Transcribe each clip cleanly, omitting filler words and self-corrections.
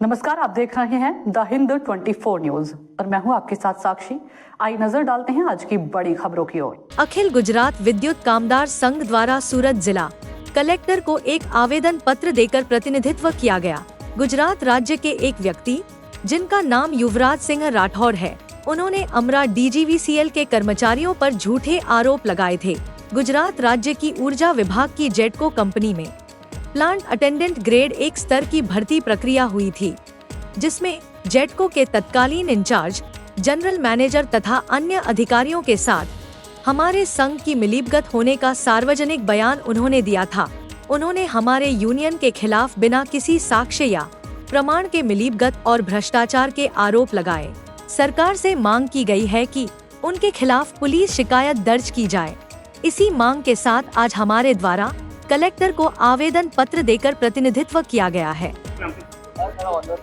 नमस्कार, आप देख रहे हैं द हिंद 24 न्यूज और मैं हूं आपके साथ साक्षी। आइए नजर डालते हैं आज की बड़ी खबरों की ओर। अखिल गुजरात विद्युत कामदार संघ द्वारा सूरत जिला कलेक्टर को एक आवेदन पत्र देकर प्रतिनिधित्व किया गया। गुजरात राज्य के एक व्यक्ति जिनका नाम युवराज सिंह राठौर है, उन्होंने अमरा DGVCL के कर्मचारियों पर झूठे आरोप लगाए थे। गुजरात राज्य की ऊर्जा विभाग की जेटको कंपनी में प्लांट अटेंडेंट ग्रेड 1 स्तर की भर्ती प्रक्रिया हुई थी, जिसमें जेटको के तत्कालीन इंचार्ज, जनरल मैनेजर तथा अन्य अधिकारियों के साथ हमारे संघ की मिलीभगत होने का सार्वजनिक बयान उन्होंने दिया था। उन्होंने हमारे यूनियन के खिलाफ बिना किसी साक्ष्य या प्रमाण के मिलीभगत और भ्रष्टाचार के आरोप लगाए। सरकार से मांग की गई है कि उनके खिलाफ पुलिस शिकायत दर्ज की जाए। इसी मांग के साथ आज हमारे द्वारा कलेक्टर को आवेदन पत्र देकर प्रतिनिधित्व किया गया है।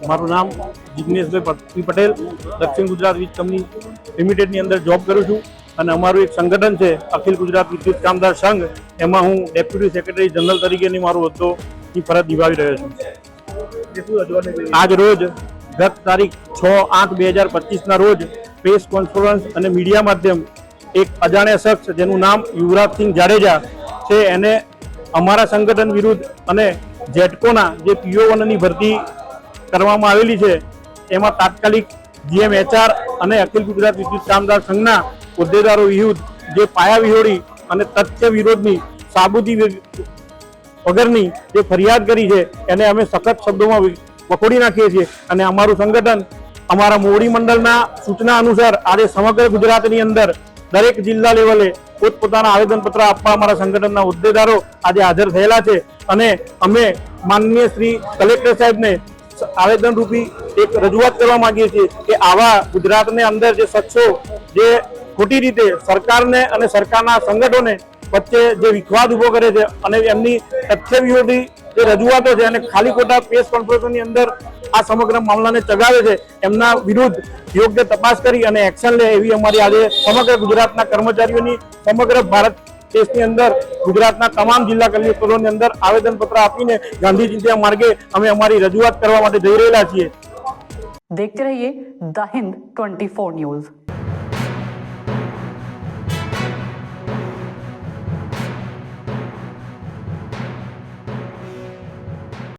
मारू नाम जिग्नेशभाई पटेल, दक्षिण गुजरात वीज कंपनी लिमिटेड ની અંદર જોબ કરું છું અને અમારું એક સંગઠન છે અખિલ ગુજરાત વિદ્યુત કામદાર સંઘ, એમાં હું ડેપ્યુટી સેક્રેટરી જનરલ તરીકેની મારું હોદ્દોની ફરજ નિભાવી રહ્યો છું। આજ રોજ ગત તારીખ 6/8/2025 ના રોજ પ્રેસ કોન્ફરન્સ અને મીડિયા માધ્યમ એક અજાણ્યા શખ્સ જેનું નામ યુવરાજ સિંહ જાડેજા છે, એને અમારા સંગઠન વિરુદ્ધ અને જેટકોના જે PO1 ની ભરતી કરવામાં આવેલી છે એમાં તાત્કાલિક GMHR અને અખિલ ગુજરાત વિદ્યુત કામદાર સંઘના હોદ્દેદારો વિરુદ્ધ જે પાયા વિહોળી અને તથ્ય વિરોધની સાબુતી વગરની જે ફરિયાદ કરી છે એને અમે સખત શબ્દોમાં વખોડી નાખીએ છીએ અને અમારું સંગઠન અમારા મોવડી મંડળના સૂચના અનુસાર આજે સમગ્ર ગુજરાતની અંદર દરેક જિલ્લા લેવલે પોતપોતાના આવેદનપત્ર આપવા અમારા સંગઠનના હોદ્દેદારો આજે હાજર થયેલા છે અને અમે માનનીય શ્રી કલેક્ટર સાહેબને આવેદન રૂપી એક રજૂઆત કરવા માંગીએ છીએ કે આવા ગુજરાતની અંદર જે શખ્સો જે ખોટી રીતે સરકારને અને સરકારના સંગઠનોને વચ્ચે જે વિખવાદ ઉભો કરે છે અને એમની તથ્ય વિરોધી જે રજૂઆતો છે અને ખાલી ખોટા પ્રેસ કોન્ફરન્સની અંદર આ સમગ્ર મામલાને ચગાવે છે, એમના વિરુદ્ધ યોગ્ય તપાસ કરી અને એક્શન લે એવી અમારી આજે સમગ્ર ગુજરાતના કર્મચારીઓની, સમગ્ર ભારત દેશની અંદર ગુજરાતના તમામ જિલ્લા કલેક્ટરોની અંદર આવેદનપત્ર આપીને ગાંધી ચિંધ્યા માર્ગે અમે અમારી રજૂઆત કરવા માટે જઈ રહેલા છીએ। देखते रहिए द हिंद 24 न्यूज।